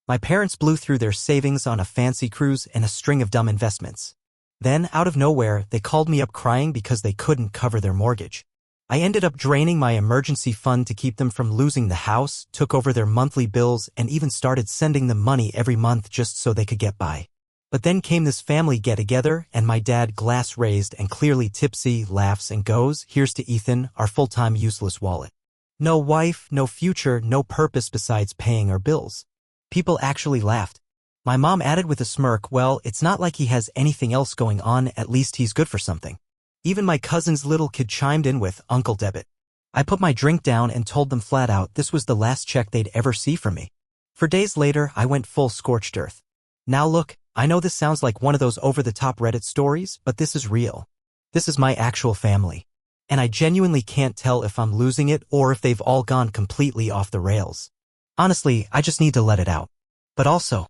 My parents blew through their savings on a fancy cruise and a string of dumb investments. Then, out of nowhere, they called me up crying because they couldn't cover their mortgage. I ended up draining my emergency fund to keep them from losing the house, took over their monthly bills, and even started sending them money every month just so they could get by. But then came this family get-together, and my dad, glass raised and clearly tipsy, laughs and goes, "Here's to Ethan, our full-time useless wallet. No wife, no future, no purpose besides paying our bills." People actually laughed. My mom added with a smirk, "Well, it's not like he has anything else going on, at least he's good for something." Even my cousin's little kid chimed in with, "Uncle Debit." I put my drink down and told them flat out this was the last check they'd ever see from me. For days later, I went full scorched earth. Now look, I know this sounds like one of those over-the-top Reddit stories, but this is real. This is my actual family. And I genuinely can't tell if I'm losing it or if they've all gone completely off the rails. Honestly, I just need to let it out. But also,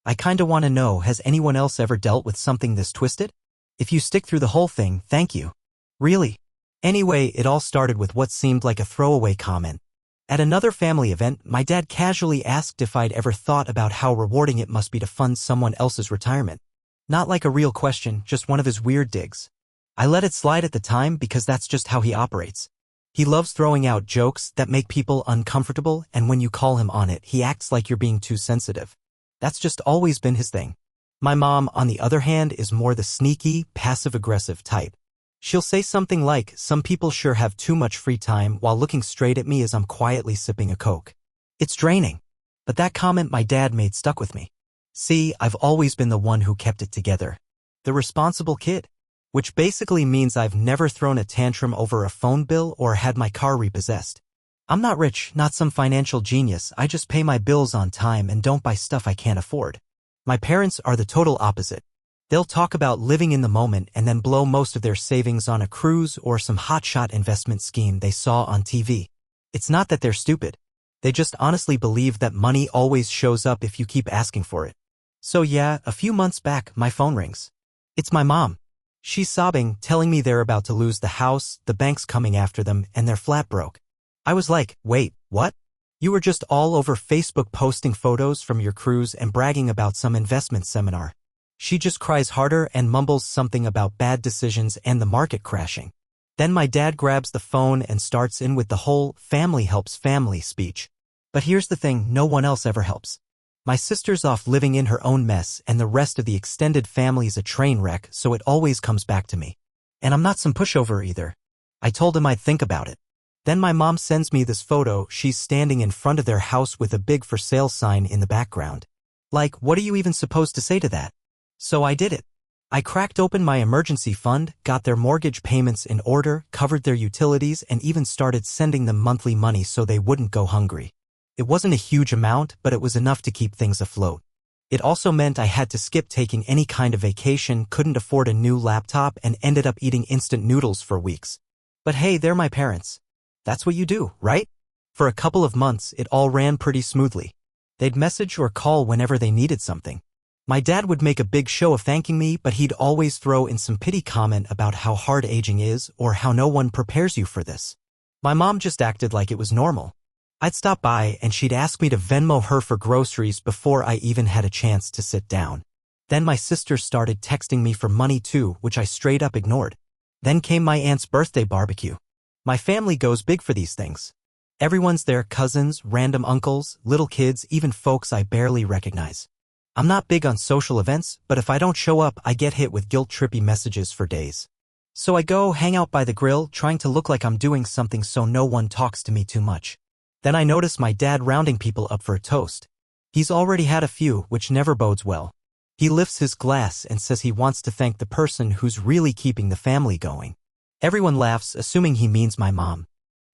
I kinda want to know, has anyone else ever dealt with something this twisted? If you stick through the whole thing, thank you. Really. Anyway, it all started with what seemed like a throwaway comment. At another family event, my dad casually asked if I'd ever thought about how rewarding it must be to fund someone else's retirement. Not like a real question, just one of his weird digs. I let it slide at the time because that's just how he operates. He loves throwing out jokes that make people uncomfortable, and when you call him on it, he acts like you're being too sensitive. That's just always been his thing. My mom, on the other hand, is more the sneaky, passive-aggressive type. She'll say something like, "Some people sure have too much free time," while looking straight at me as I'm quietly sipping a Coke. It's draining. But that comment my dad made stuck with me. See, I've always been the one who kept it together. The responsible kid. Which basically means I've never thrown a tantrum over a phone bill or had my car repossessed. I'm not rich, not some financial genius, I just pay my bills on time and don't buy stuff I can't afford. My parents are the total opposite. They'll talk about living in the moment and then blow most of their savings on a cruise or some hotshot investment scheme they saw on TV. It's not that they're stupid. They just honestly believe that money always shows up if you keep asking for it. So yeah, a few months back, my phone rings. It's my mom. She's sobbing, telling me they're about to lose the house, the bank's coming after them, and they're flat broke. I was like, "Wait, what? You were just all over Facebook posting photos from your cruise and bragging about some investment seminar." She just cries harder and mumbles something about bad decisions and the market crashing. Then my dad grabs the phone and starts in with the whole "family helps family" speech. But here's the thing, no one else ever helps. My sister's off living in her own mess and the rest of the extended family's a train wreck, so it always comes back to me. And I'm not some pushover either. I told him I'd think about it. Then my mom sends me this photo. She's standing in front of their house with a big for sale sign in the background. Like, what are you even supposed to say to that? So I did it. I cracked open my emergency fund, got their mortgage payments in order, covered their utilities, and even started sending them monthly money so they wouldn't go hungry. It wasn't a huge amount, but it was enough to keep things afloat. It also meant I had to skip taking any kind of vacation, couldn't afford a new laptop, and ended up eating instant noodles for weeks. But hey, they're my parents. That's what you do, right? For a couple of months, it all ran pretty smoothly. They'd message or call whenever they needed something. My dad would make a big show of thanking me, but he'd always throw in some pity comment about how hard aging is or how no one prepares you for this. My mom just acted like it was normal. I'd stop by and she'd ask me to Venmo her for groceries before I even had a chance to sit down. Then my sister started texting me for money too, which I straight up ignored. Then came my aunt's birthday barbecue. My family goes big for these things. Everyone's there, cousins, random uncles, little kids, even folks I barely recognize. I'm not big on social events, but if I don't show up, I get hit with guilt-trippy messages for days. So I go hang out by the grill, trying to look like I'm doing something so no one talks to me too much. Then I notice my dad rounding people up for a toast. He's already had a few, which never bodes well. He lifts his glass and says he wants to thank the person who's really keeping the family going. Everyone laughs, assuming he means my mom.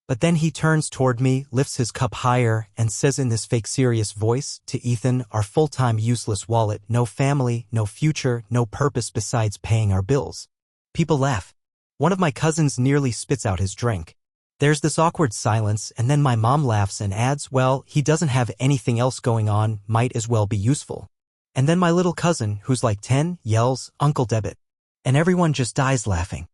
But then he turns toward me, lifts his cup higher, and says in this fake serious voice, "To Ethan, our full-time useless wallet, no family, no future, no purpose besides paying our bills." People laugh. One of my cousins nearly spits out his drink. There's this awkward silence, and then my mom laughs and adds, "Well, he doesn't have anything else going on, might as well be useful." And then my little cousin, who's like 10, yells, "Uncle Debit." And everyone just dies laughing.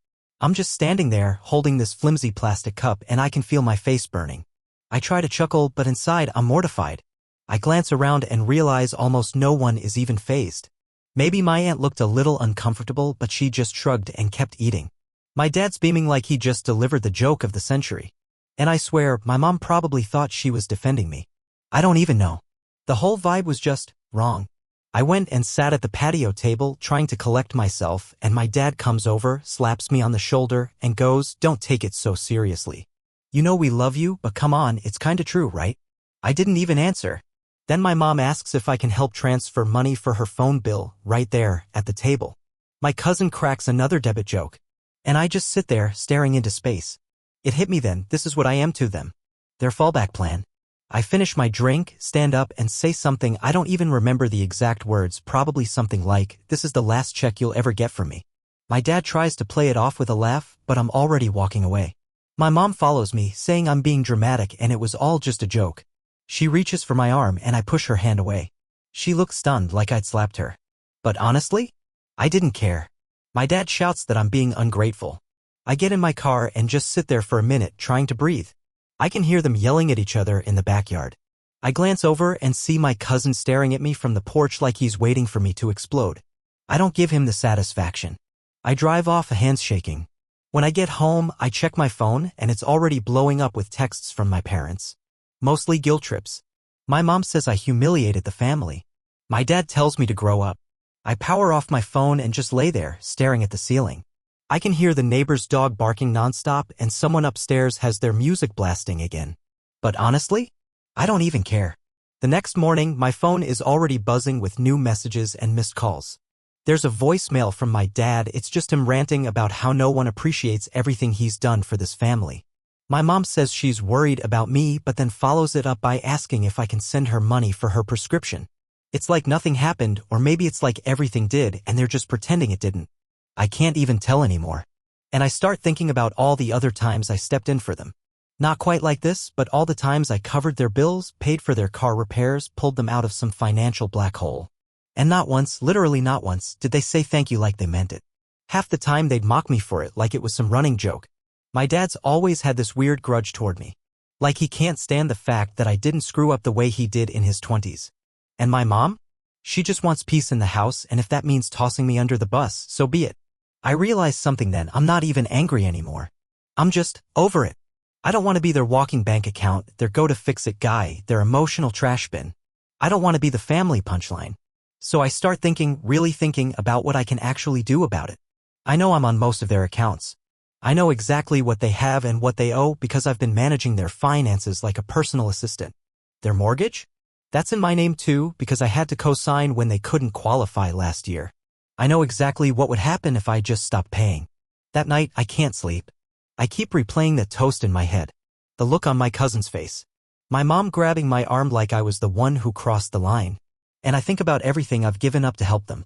I'm just standing there, holding this flimsy plastic cup, and I can feel my face burning. I try to chuckle, but inside I'm mortified. I glance around and realize almost no one is even fazed. Maybe my aunt looked a little uncomfortable, but she just shrugged and kept eating. My dad's beaming like he just delivered the joke of the century. And I swear, my mom probably thought she was defending me. I don't even know. The whole vibe was just wrong. I went and sat at the patio table trying to collect myself, and my dad comes over, slaps me on the shoulder, and goes, "Don't take it so seriously. You know we love you, but come on, it's kinda true, right?" I didn't even answer. Then my mom asks if I can help transfer money for her phone bill, right there, at the table. My cousin cracks another debit joke. And I just sit there, staring into space. It hit me then, this is what I am to them. Their fallback plan. I finish my drink, stand up, and say something I don't even remember the exact words, probably something like, "This is the last check you'll ever get from me." My dad tries to play it off with a laugh, but I'm already walking away. My mom follows me, saying I'm being dramatic and it was all just a joke. She reaches for my arm and I push her hand away. She looks stunned like I'd slapped her. But honestly, I didn't care. My dad shouts that I'm being ungrateful. I get in my car and just sit there for a minute trying to breathe. I can hear them yelling at each other in the backyard. I glance over and see my cousin staring at me from the porch like he's waiting for me to explode. I don't give him the satisfaction. I drive off, hands shaking. When I get home, I check my phone and it's already blowing up with texts from my parents. Mostly guilt trips. My mom says I humiliated the family. My dad tells me to grow up. I power off my phone and just lay there, staring at the ceiling. I can hear the neighbor's dog barking nonstop and someone upstairs has their music blasting again. But honestly, I don't even care. The next morning, my phone is already buzzing with new messages and missed calls. There's a voicemail from my dad. It's just him ranting about how no one appreciates everything he's done for this family. My mom says she's worried about me, but then follows it up by asking if I can send her money for her prescription. It's like nothing happened, or maybe it's like everything did and they're just pretending it didn't. I can't even tell anymore. And I start thinking about all the other times I stepped in for them. Not quite like this, but all the times I covered their bills, paid for their car repairs, pulled them out of some financial black hole. And not once, literally not once, did they say thank you like they meant it. Half the time they'd mock me for it like it was some running joke. My dad's always had this weird grudge toward me. Like he can't stand the fact that I didn't screw up the way he did in his 20s. And my mom? She just wants peace in the house, and if that means tossing me under the bus, so be it. I realized something then. I'm not even angry anymore. I'm just over it. I don't want to be their walking bank account, their go-to-fix-it guy, their emotional trash bin. I don't want to be the family punchline. So I start thinking, really thinking about what I can actually do about it. I know I'm on most of their accounts. I know exactly what they have and what they owe because I've been managing their finances like a personal assistant. Their mortgage? That's in my name too because I had to co-sign when they couldn't qualify last year. I know exactly what would happen if I just stopped paying. That night, I can't sleep. I keep replaying that toast in my head. The look on my cousin's face. My mom grabbing my arm like I was the one who crossed the line. And I think about everything I've given up to help them.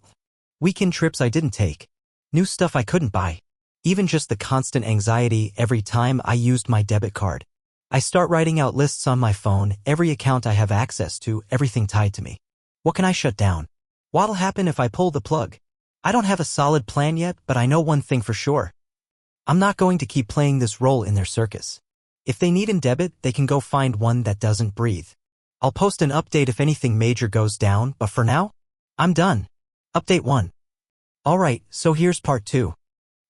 Weekend trips I didn't take. New stuff I couldn't buy. Even just the constant anxiety every time I used my debit card. I start writing out lists on my phone, every account I have access to, everything tied to me. What can I shut down? What'll happen if I pull the plug? I don't have a solid plan yet, but I know one thing for sure. I'm not going to keep playing this role in their circus. If they need a debit, they can go find one that doesn't breathe. I'll post an update if anything major goes down, but for now, I'm done. Update 1. Alright, so here's part 2.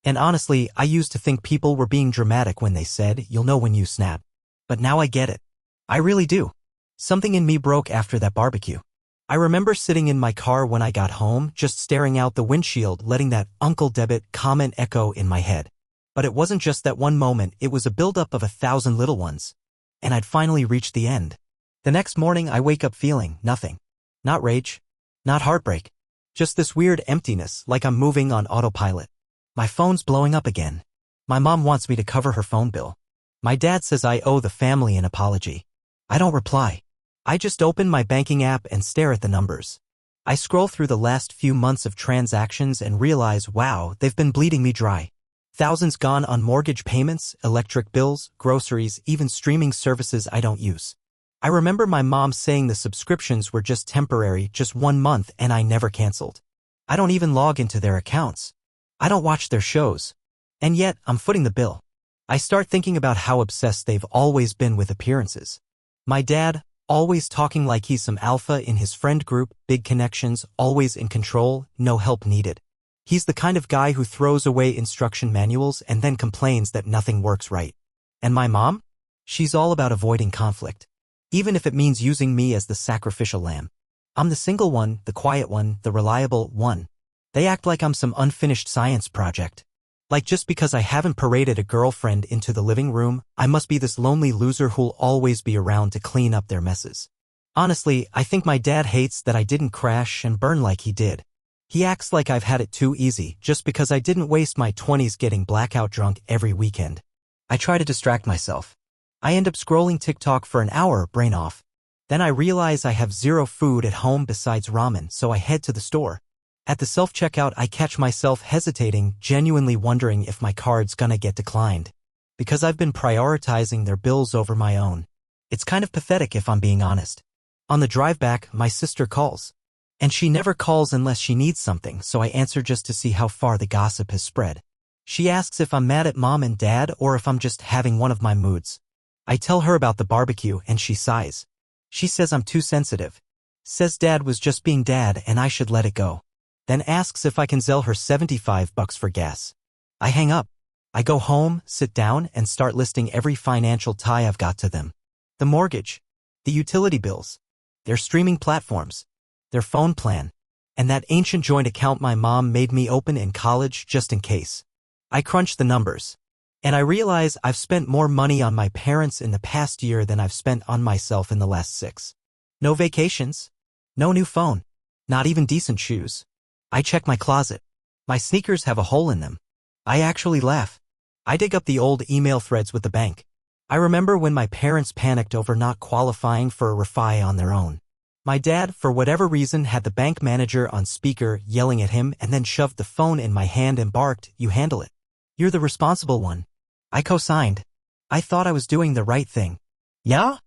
And honestly, I used to think people were being dramatic when they said, "You'll know when you snap." But now I get it. I really do. Something in me broke after that barbecue. I remember sitting in my car when I got home, just staring out the windshield, letting that Uncle Debit comment echo in my head. But it wasn't just that one moment, it was a buildup of 1,000 little ones. And I'd finally reached the end. The next morning I wake up feeling nothing. Not rage. Not heartbreak. Just this weird emptiness, like I'm moving on autopilot. My phone's blowing up again. My mom wants me to cover her phone bill. My dad says I owe the family an apology. I don't reply. I just open my banking app and stare at the numbers. I scroll through the last few months of transactions and realize, wow, they've been bleeding me dry. Thousands gone on mortgage payments, electric bills, groceries, even streaming services I don't use. I remember my mom saying the subscriptions were just temporary, just 1 month, and I never canceled. I don't even log into their accounts. I don't watch their shows. And yet, I'm footing the bill. I start thinking about how obsessed they've always been with appearances. My dad, always talking like he's some alpha in his friend group, big connections, always in control, no help needed. He's the kind of guy who throws away instruction manuals and then complains that nothing works right. And my mom? She's all about avoiding conflict, even if it means using me as the sacrificial lamb. I'm the single one, the quiet one, the reliable one. They act like I'm some unfinished science project. Like just because I haven't paraded a girlfriend into the living room, I must be this lonely loser who'll always be around to clean up their messes. Honestly, I think my dad hates that I didn't crash and burn like he did. He acts like I've had it too easy just because I didn't waste my 20s getting blackout drunk every weekend. I try to distract myself. I end up scrolling TikTok for an hour, brain off. Then I realize I have zero food at home besides ramen, so I head to the store. At the self-checkout, I catch myself hesitating, genuinely wondering if my card's gonna get declined. Because I've been prioritizing their bills over my own. It's kind of pathetic if I'm being honest. On the drive back, my sister calls. And she never calls unless she needs something, so I answer just to see how far the gossip has spread. She asks if I'm mad at mom and dad or if I'm just having one of my moods. I tell her about the barbecue and she sighs. She says I'm too sensitive. Says dad was just being dad and I should let it go. Then asks if I can sell her $75 for gas. I hang up. I go home, sit down, and start listing every financial tie I've got to them. The mortgage, the utility bills, their streaming platforms, their phone plan, and that ancient joint account my mom made me open in college just in case. I crunch the numbers. And I realize I've spent more money on my parents in the past year than I've spent on myself in the last 6. No vacations. No new phone. Not even decent shoes. I check my closet. My sneakers have a hole in them. I actually laugh. I dig up the old email threads with the bank. I remember when my parents panicked over not qualifying for a refi on their own. My dad, for whatever reason, had the bank manager on speaker yelling at him and then shoved the phone in my hand and barked, "You handle it. You're the responsible one." I co-signed. I thought I was doing the right thing. Yeah?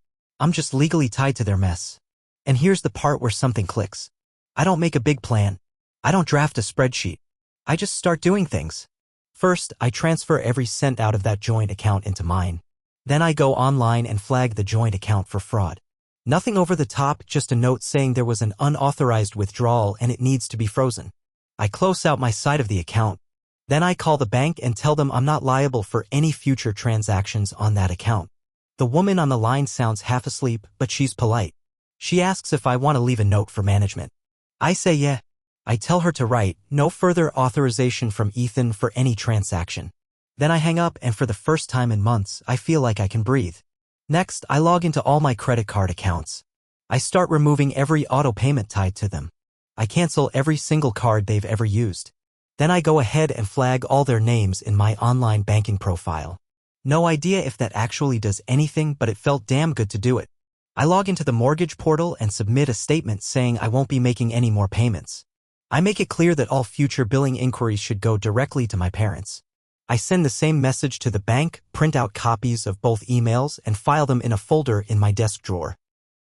I'm just legally tied to their mess. And here's the part where something clicks. I don't make a big plan. I don't draft a spreadsheet. I just start doing things. First, I transfer every cent out of that joint account into mine. Then I go online and flag the joint account for fraud. Nothing over the top, just a note saying there was an unauthorized withdrawal and it needs to be frozen. I close out my side of the account. Then I call the bank and tell them I'm not liable for any future transactions on that account. The woman on the line sounds half asleep, but she's polite. She asks if I want to leave a note for management. I say yeah. I tell her to write, "No further authorization from Ethan for any transaction." Then I hang up and for the first time in months, I feel like I can breathe. Next, I log into all my credit card accounts. I start removing every auto payment tied to them. I cancel every single card they've ever used. Then I go ahead and flag all their names in my online banking profile. No idea if that actually does anything, but it felt damn good to do it. I log into the mortgage portal and submit a statement saying I won't be making any more payments. I make it clear that all future billing inquiries should go directly to my parents. I send the same message to the bank, print out copies of both emails, and file them in a folder in my desk drawer.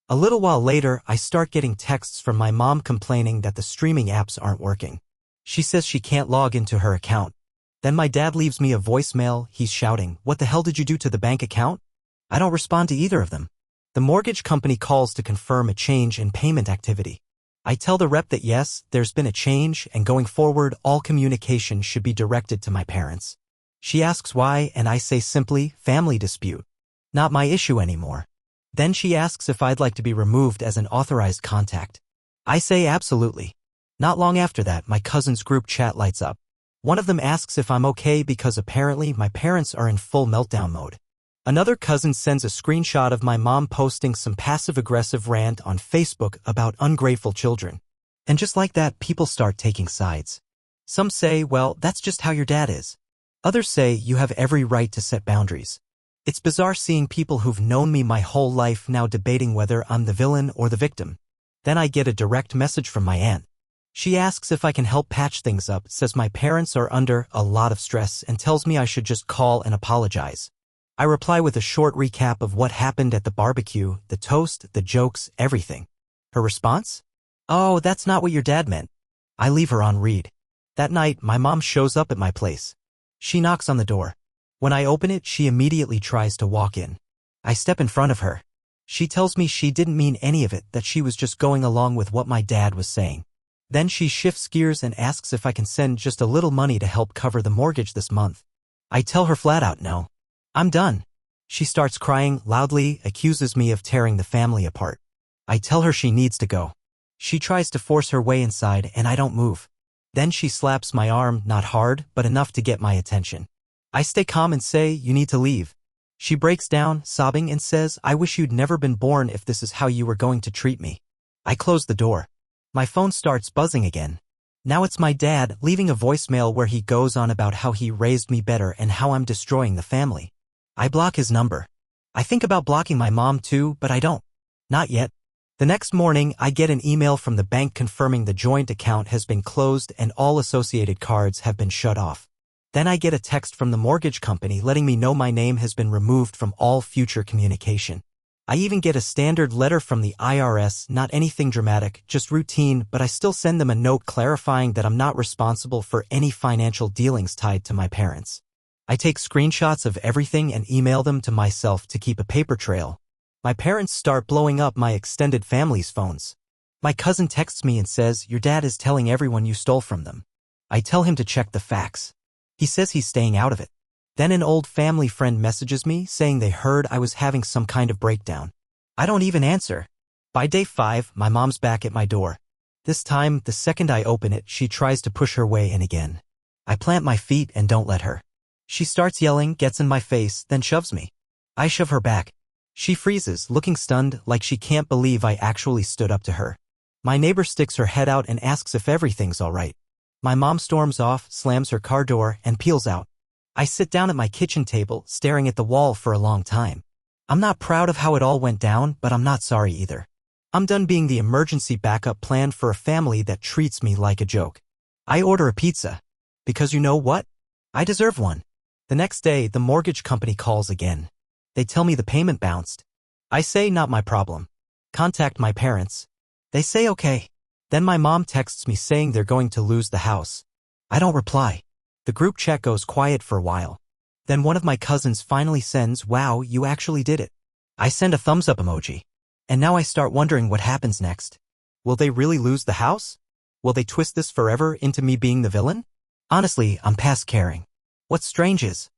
A little while later, I start getting texts from my mom complaining that the streaming apps aren't working. She says she can't log into her account. Then my dad leaves me a voicemail. He's shouting, "What the hell did you do to the bank account?" I don't respond to either of them. The mortgage company calls to confirm a change in payment activity. I tell the rep that yes, there's been a change, and going forward, all communication should be directed to my parents. She asks why, and I say simply, family dispute. Not my issue anymore. Then she asks if I'd like to be removed as an authorized contact. I say absolutely. Not long after that, my cousin's group chat lights up. One of them asks if I'm okay because apparently my parents are in full meltdown mode. Another cousin sends a screenshot of my mom posting some passive-aggressive rant on Facebook about ungrateful children. And just like that, people start taking sides. Some say, well, that's just how your dad is. Others say you have every right to set boundaries. It's bizarre seeing people who've known me my whole life now debating whether I'm the villain or the victim. Then I get a direct message from my aunt. She asks if I can help patch things up, says my parents are under a lot of stress, and tells me I should just call and apologize. I reply with a short recap of what happened at the barbecue, the toast, the jokes, everything. Her response? "Oh, that's not what your dad meant." I leave her on read. That night, my mom shows up at my place. She knocks on the door. When I open it, she immediately tries to walk in. I step in front of her. She tells me she didn't mean any of it, that she was just going along with what my dad was saying. Then she shifts gears and asks if I can send just a little money to help cover the mortgage this month. I tell her flat out no. I'm done. She starts crying loudly, accuses me of tearing the family apart. I tell her she needs to go. She tries to force her way inside and I don't move. Then she slaps my arm, not hard, but enough to get my attention. I stay calm and say, you need to leave. She breaks down, sobbing, and says, I wish you'd never been born if this is how you were going to treat me. I close the door. My phone starts buzzing again. Now it's my dad, leaving a voicemail where he goes on about how he raised me better and how I'm destroying the family. I block his number. I think about blocking my mom too, but I don't. Not yet. The next morning, I get an email from the bank confirming the joint account has been closed and all associated cards have been shut off. Then I get a text from the mortgage company letting me know my name has been removed from all future communication. I even get a standard letter from the IRS, not anything dramatic, just routine, but I still send them a note clarifying that I'm not responsible for any financial dealings tied to my parents. I take screenshots of everything and email them to myself to keep a paper trail. My parents start blowing up my extended family's phones. My cousin texts me and says, your dad is telling everyone you stole from them. I tell him to check the facts. He says he's staying out of it. Then an old family friend messages me saying they heard I was having some kind of breakdown. I don't even answer. By day 5, my mom's back at my door. This time, the second I open it, she tries to push her way in again. I plant my feet and don't let her. She starts yelling, gets in my face, then shoves me. I shove her back. She freezes, looking stunned, like she can't believe I actually stood up to her. My neighbor sticks her head out and asks if everything's all right. My mom storms off, slams her car door, and peels out. I sit down at my kitchen table, staring at the wall for a long time. I'm not proud of how it all went down, but I'm not sorry either. I'm done being the emergency backup plan for a family that treats me like a joke. I order a pizza. Because you know what? I deserve one. The next day, the mortgage company calls again. They tell me the payment bounced. I say not my problem. Contact my parents. They say okay. Then my mom texts me saying they're going to lose the house. I don't reply. The group chat goes quiet for a while. Then one of my cousins finally sends, wow, you actually did it. I send a thumbs up emoji. And now I start wondering what happens next. Will they really lose the house? Will they twist this forever into me being the villain? Honestly, I'm past caring. What's strange is,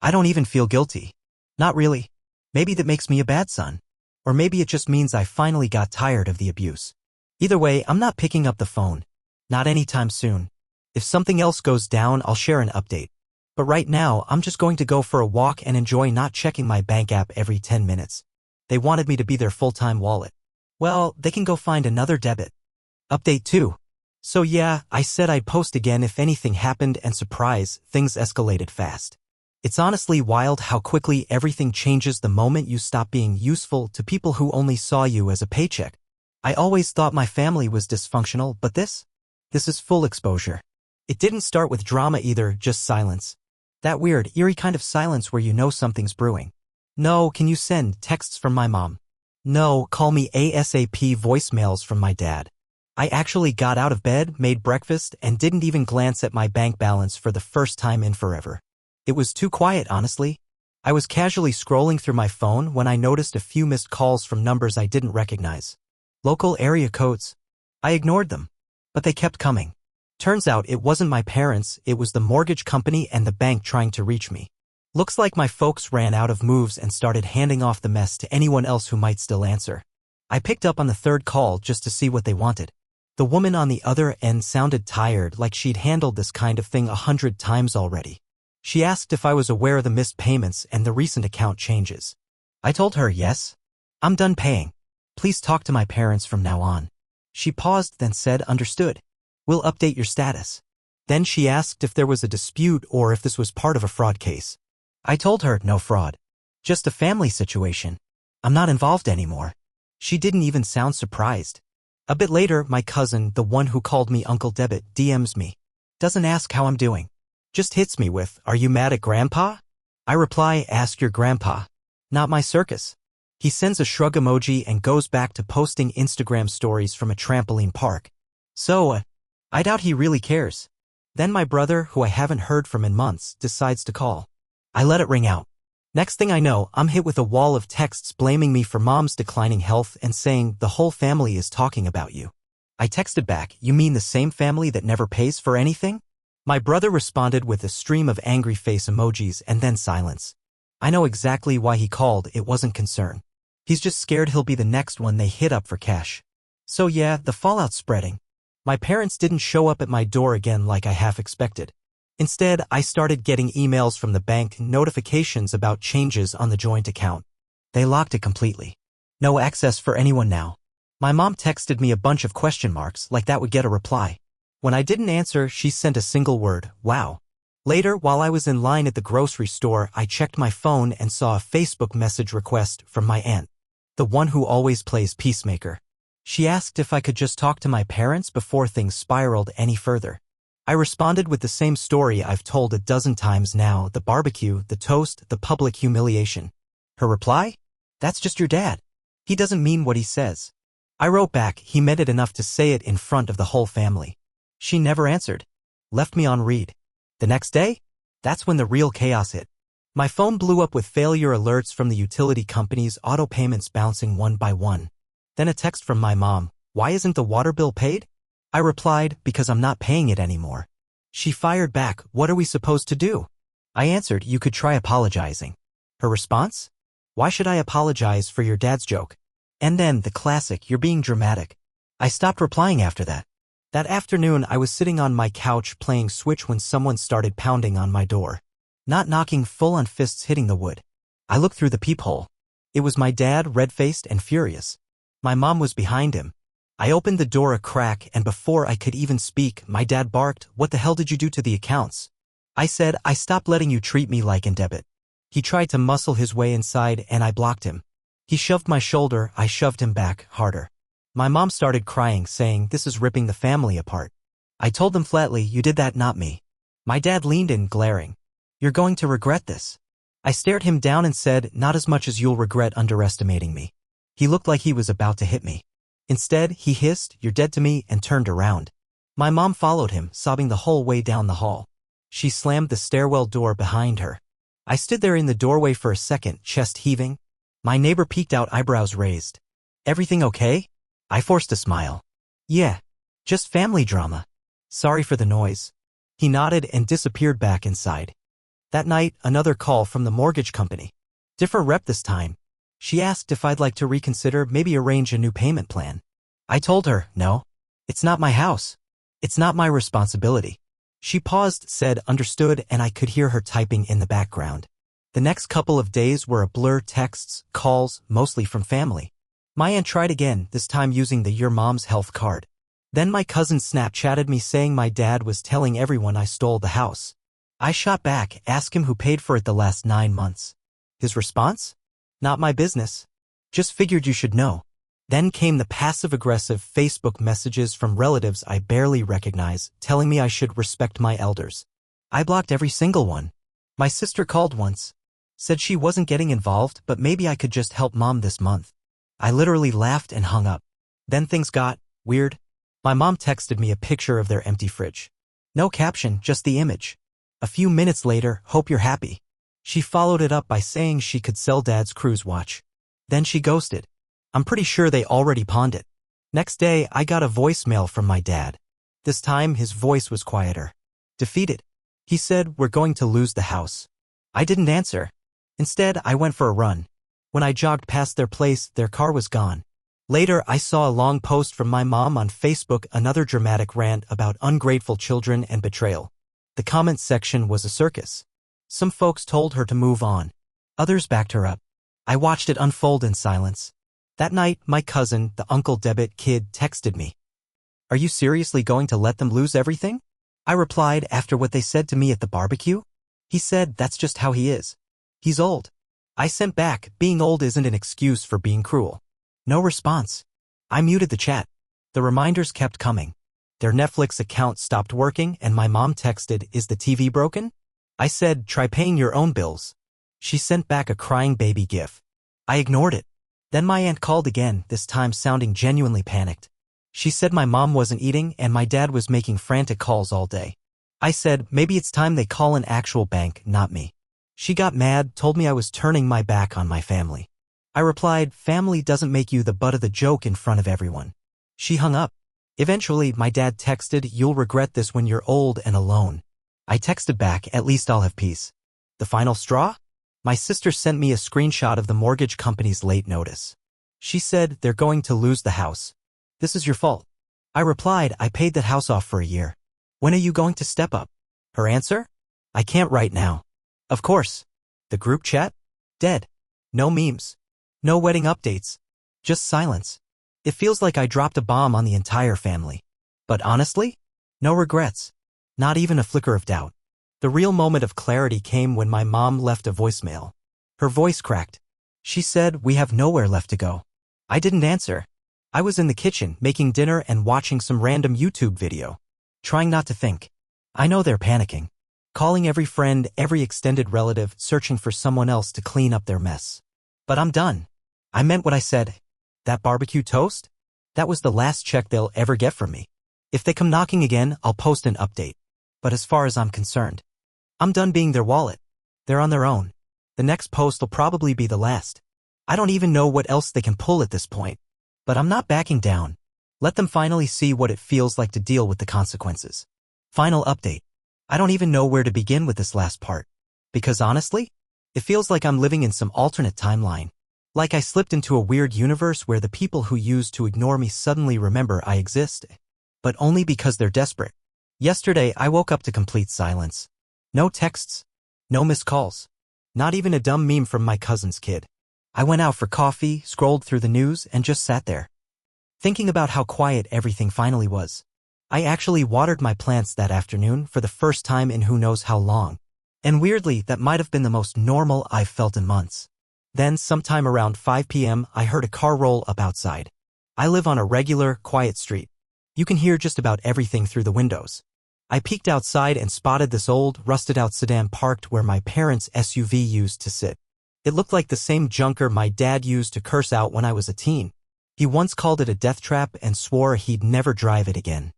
I don't even feel guilty. Not really. Maybe that makes me a bad son. Or maybe it just means I finally got tired of the abuse. Either way, I'm not picking up the phone. Not anytime soon. If something else goes down, I'll share an update. But right now, I'm just going to go for a walk and enjoy not checking my bank app every 10 minutes. They wanted me to be their full-time wallet. Well, they can go find another Debit. Update 2. So yeah, I said I'd post again if anything happened, and surprise, things escalated fast. It's honestly wild how quickly everything changes the moment you stop being useful to people who only saw you as a paycheck. I always thought my family was dysfunctional, but this is full exposure. It didn't start with drama either, just silence. That weird, eerie kind of silence where you know something's brewing. No, can you send texts from my mom? No, call me ASAP voicemails from my dad. I actually got out of bed, made breakfast, and didn't even glance at my bank balance for the first time in forever. It was too quiet, honestly. I was casually scrolling through my phone when I noticed a few missed calls from numbers I didn't recognize. Local area codes. I ignored them. But they kept coming. Turns out it wasn't my parents, it was the mortgage company and the bank trying to reach me. Looks like my folks ran out of moves and started handing off the mess to anyone else who might still answer. I picked up on the third call just to see what they wanted. The woman on the other end sounded tired, like she'd handled this kind of thing 100 times already. She asked if I was aware of the missed payments and the recent account changes. I told her yes. I'm done paying. Please talk to my parents from now on. She paused, then said, understood. We'll update your status. Then she asked if there was a dispute or if this was part of a fraud case. I told her, no fraud. Just a family situation. I'm not involved anymore. She didn't even sound surprised. A bit later, my cousin, the one who called me Uncle Debit, DMs me. Doesn't ask how I'm doing. Just hits me with, are you mad at Grandpa? I reply, ask your grandpa. Not my circus. He sends a shrug emoji and goes back to posting Instagram stories from a trampoline park. So, I doubt he really cares. Then my brother, who I haven't heard from in months, decides to call. I let it ring out. Next thing I know, I'm hit with a wall of texts blaming me for mom's declining health and saying the whole family is talking about you. I texted back, you mean the same family that never pays for anything? My brother responded with a stream of angry face emojis and then silence. I know exactly why he called, it wasn't concern. He's just scared he'll be the next one they hit up for cash. So yeah, the fallout's spreading. My parents didn't show up at my door again like I half expected. Instead, I started getting emails from the bank, notifications about changes on the joint account. They locked it completely. No access for anyone now. My mom texted me a bunch of question marks like that would get a reply. When I didn't answer, she sent a single word, wow. Later, while I was in line at the grocery store, I checked my phone and saw a Facebook message request from my aunt, the one who always plays peacemaker. She asked if I could just talk to my parents before things spiraled any further. I responded with the same story I've told a dozen times now, the barbecue, the toast, the public humiliation. Her reply? That's just your dad. He doesn't mean what he says. I wrote back, he meant it enough to say it in front of the whole family. She never answered. Left me on read. The next day? That's when the real chaos hit. My phone blew up with failure alerts from the utility companies, auto payments bouncing one by one. Then a text from my mom, why isn't the water bill paid? I replied, because I'm not paying it anymore. She fired back, what are we supposed to do? I answered, you could try apologizing. Her response? Why should I apologize for your dad's joke? And then the classic, you're being dramatic. I stopped replying after that. That afternoon, I was sitting on my couch playing Switch when someone started pounding on my door. Not knocking, full-on fists hitting the wood. I looked through the peephole. It was my dad, red-faced and furious. My mom was behind him. I opened the door a crack, and before I could even speak, my dad barked, what the hell did you do to the accounts? I said, I stopped letting you treat me like in Debit. He tried to muscle his way inside, and I blocked him. He shoved my shoulder, I shoved him back, harder. My mom started crying, saying, this is ripping the family apart. I told them flatly, you did that, not me. My dad leaned in, glaring. You're going to regret this. I stared him down and said, not as much as you'll regret underestimating me. He looked like he was about to hit me. Instead, he hissed, you're dead to me, and turned around. My mom followed him, sobbing the whole way down the hall. She slammed the stairwell door behind her. I stood there in the doorway for a second, chest heaving. My neighbor peeked out, eyebrows raised. Everything okay? I forced a smile. Yeah. Just family drama. Sorry for the noise. He nodded and disappeared back inside. That night, another call from the mortgage company. Different rep this time. She asked if I'd like to reconsider, maybe arrange a new payment plan. I told her, no. It's not my house. It's not my responsibility. She paused, said, understood, and I could hear her typing in the background. The next couple of days were a blur, texts, calls, mostly from family. My aunt tried again, this time using the Your Mom's Health card. Then my cousin Snapchatted me saying my dad was telling everyone I stole the house. I shot back, asked him who paid for it the last 9 months. His response? Not my business. Just figured you should know. Then came the passive-aggressive Facebook messages from relatives I barely recognize, telling me I should respect my elders. I blocked every single one. My sister called once. Said she wasn't getting involved, but maybe I could just help mom this month. I literally laughed and hung up. Then things got weird. My mom texted me a picture of their empty fridge. No caption, just the image. A few minutes later, hope you're happy. She followed it up by saying she could sell dad's cruise watch. Then she ghosted. I'm pretty sure they already pawned it. Next day, I got a voicemail from my dad. This time, his voice was quieter. Defeated. He said, we're going to lose the house. I didn't answer. Instead, I went for a run. When I jogged past their place, their car was gone. Later, I saw a long post from my mom on Facebook, another dramatic rant about ungrateful children and betrayal. The comments section was a circus. Some folks told her to move on. Others backed her up. I watched it unfold in silence. That night, my cousin, the Uncle Debit kid, texted me. Are you seriously going to let them lose everything? I replied after what they said to me at the barbecue. He said that's just how he is. He's old. I sent back, being old isn't an excuse for being cruel. No response. I muted the chat. The reminders kept coming. Their Netflix account stopped working and my mom texted, is the TV broken? I said, try paying your own bills. She sent back a crying baby gif. I ignored it. Then my aunt called again, this time sounding genuinely panicked. She said my mom wasn't eating and my dad was making frantic calls all day. I said, maybe it's time they call an actual bank, not me. She got mad, told me I was turning my back on my family. I replied, family doesn't make you the butt of the joke in front of everyone. She hung up. Eventually, my dad texted, you'll regret this when you're old and alone. I texted back, at least I'll have peace. The final straw? My sister sent me a screenshot of the mortgage company's late notice. She said, they're going to lose the house. This is your fault. I replied, I paid that house off for a year. When are you going to step up? Her answer? I can't right now. Of course. The group chat? Dead. No memes. No wedding updates. Just silence. It feels like I dropped a bomb on the entire family. But honestly, no regrets. Not even a flicker of doubt. The real moment of clarity came when my mom left a voicemail. Her voice cracked. She said, we have nowhere left to go. I didn't answer. I was in the kitchen, making dinner and watching some random YouTube video. Trying not to think. I know they're panicking. Calling every friend, every extended relative, searching for someone else to clean up their mess. But I'm done. I meant what I said. That barbecue toast? That was the last check they'll ever get from me. If they come knocking again, I'll post an update. But as far as I'm concerned, I'm done being their wallet. They're on their own. The next post will probably be the last. I don't even know what else they can pull at this point. But I'm not backing down. Let them finally see what it feels like to deal with the consequences. Final update. I don't even know where to begin with this last part. Because honestly, it feels like I'm living in some alternate timeline. Like I slipped into a weird universe where the people who used to ignore me suddenly remember I exist. But only because they're desperate. Yesterday, I woke up to complete silence. No texts. No missed calls. Not even a dumb meme from my cousin's kid. I went out for coffee, scrolled through the news, and just sat there. Thinking about how quiet everything finally was. I actually watered my plants that afternoon for the first time in who knows how long. And weirdly, that might have been the most normal I've felt in months. Then, sometime around 5 p.m., I heard a car roll up outside. I live on a regular, quiet street. You can hear just about everything through the windows. I peeked outside and spotted this old, rusted-out sedan parked where my parents' SUV used to sit. It looked like the same junker my dad used to curse out when I was a teen. He once called it a death trap and swore he'd never drive it again.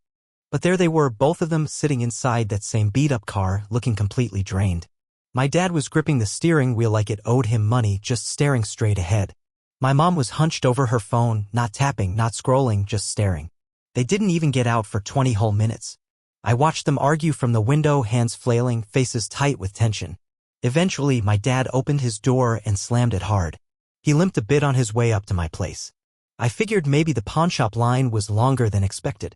But there they were, both of them sitting inside that same beat-up car, looking completely drained. My dad was gripping the steering wheel like it owed him money, just staring straight ahead. My mom was hunched over her phone, not tapping, not scrolling, just staring. They didn't even get out for 20 whole minutes. I watched them argue from the window, hands flailing, faces tight with tension. Eventually, my dad opened his door and slammed it hard. He limped a bit on his way up to my place. I figured maybe the pawnshop line was longer than expected.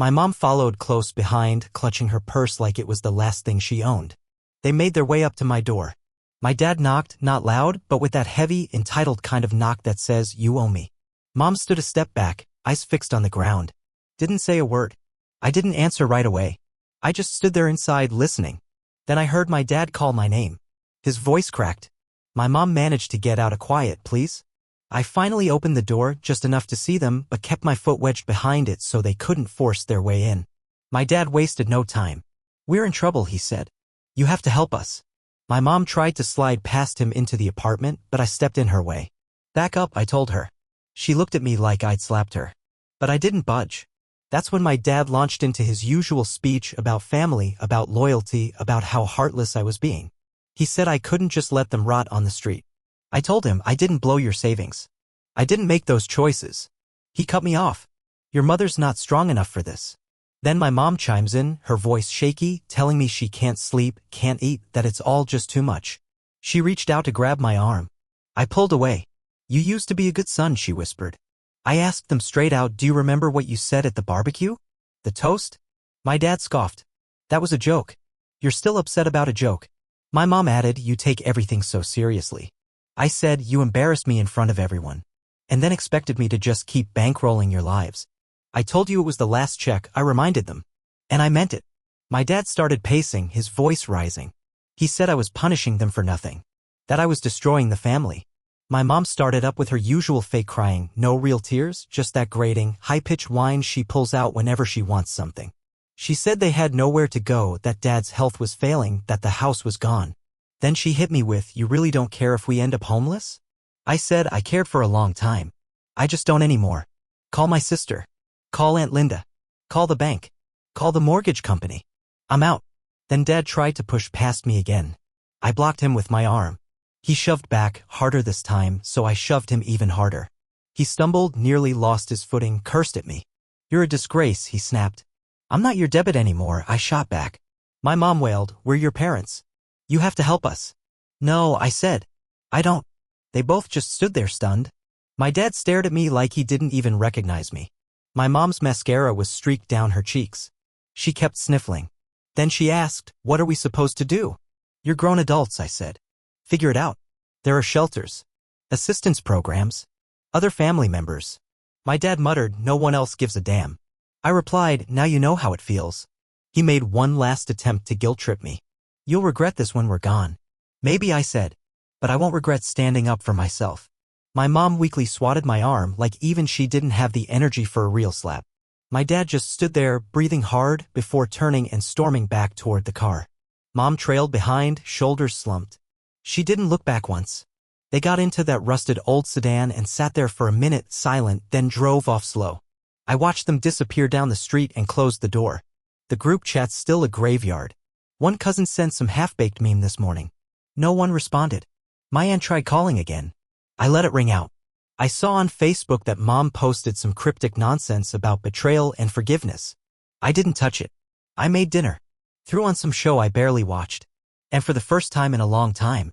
My mom followed close behind, clutching her purse like it was the last thing she owned. They made their way up to my door. My dad knocked, not loud, but with that heavy, entitled kind of knock that says, you owe me. Mom stood a step back, eyes fixed on the ground. Didn't say a word. I didn't answer right away. I just stood there inside listening. Then I heard my dad call my name. His voice cracked. My mom managed to get out a quiet, please. I finally opened the door, just enough to see them, but kept my foot wedged behind it so they couldn't force their way in. My dad wasted no time. We're in trouble, he said. You have to help us. My mom tried to slide past him into the apartment, but I stepped in her way. Back up, I told her. She looked at me like I'd slapped her. But I didn't budge. That's when my dad launched into his usual speech about family, about loyalty, about how heartless I was being. He said I couldn't just let them rot on the street. I told him I didn't blow your savings. I didn't make those choices. He cut me off. Your mother's not strong enough for this. Then my mom chimes in, her voice shaky, telling me she can't sleep, can't eat, that it's all just too much. She reached out to grab my arm. I pulled away. You used to be a good son, she whispered. I asked them straight out, do you remember what you said at the barbecue? The toast? My dad scoffed. That was a joke. You're still upset about a joke. My mom added, you take everything so seriously. I said, you embarrassed me in front of everyone. And then expected me to just keep bankrolling your lives. I told you it was the last check, I reminded them. And I meant it. My dad started pacing, his voice rising. He said I was punishing them for nothing. That I was destroying the family. My mom started up with her usual fake crying, no real tears, just that grating, high-pitched whine she pulls out whenever she wants something. She said they had nowhere to go, that Dad's health was failing, that the house was gone. Then she hit me with, you really don't care if we end up homeless? I said I cared for a long time. I just don't anymore. Call my sister. Call Aunt Linda. Call the bank. Call the mortgage company. I'm out. Then Dad tried to push past me again. I blocked him with my arm. He shoved back, harder this time, so I shoved him even harder. He stumbled, nearly lost his footing, cursed at me. "You're a disgrace," he snapped. "I'm not your debit anymore," I shot back. My mom wailed, "We're your parents. You have to help us." "No," I said. "I don't." They both just stood there stunned. My dad stared at me like he didn't even recognize me. My mom's mascara was streaked down her cheeks. She kept sniffling. Then she asked, "What are we supposed to do?" "You're grown adults," I said. "Figure it out. There are shelters, assistance programs, other family members." My dad muttered, "No one else gives a damn." I replied, "Now you know how it feels." He made one last attempt to guilt-trip me. "You'll regret this when we're gone." "Maybe," I said, "but I won't regret standing up for myself." My mom weakly swatted my arm like even she didn't have the energy for a real slap. My dad just stood there, breathing hard, before turning and storming back toward the car. Mom trailed behind, shoulders slumped. She didn't look back once. They got into that rusted old sedan and sat there for a minute, silent, then drove off slow. I watched them disappear down the street and closed the door. The group chat's still a graveyard. One cousin sent some half-baked meme this morning. No one responded. My aunt tried calling again. I let it ring out. I saw on Facebook that Mom posted some cryptic nonsense about betrayal and forgiveness. I didn't touch it. I made dinner. Threw on some show I barely watched. And for the first time in a long time,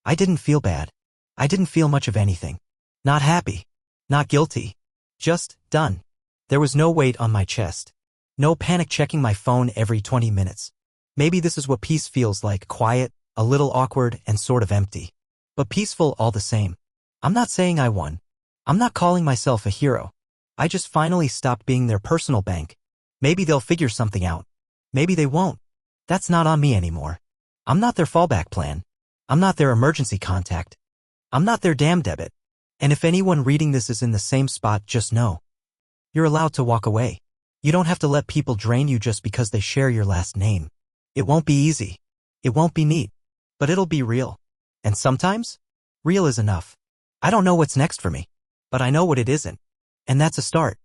I didn't feel bad. I didn't feel much of anything. Not happy. Not guilty. Just done. There was no weight on my chest. No panic checking my phone every 20 minutes. Maybe this is what peace feels like, quiet, a little awkward, and sort of empty. But peaceful all the same. I'm not saying I won. I'm not calling myself a hero. I just finally stopped being their personal bank. Maybe they'll figure something out. Maybe they won't. That's not on me anymore. I'm not their fallback plan. I'm not their emergency contact. I'm not their damn debit. And if anyone reading this is in the same spot, just know. You're allowed to walk away. You don't have to let people drain you just because they share your last name. It won't be easy. It won't be neat. But it'll be real. And sometimes, real is enough. I don't know what's next for me. But I know what it isn't. And that's a start.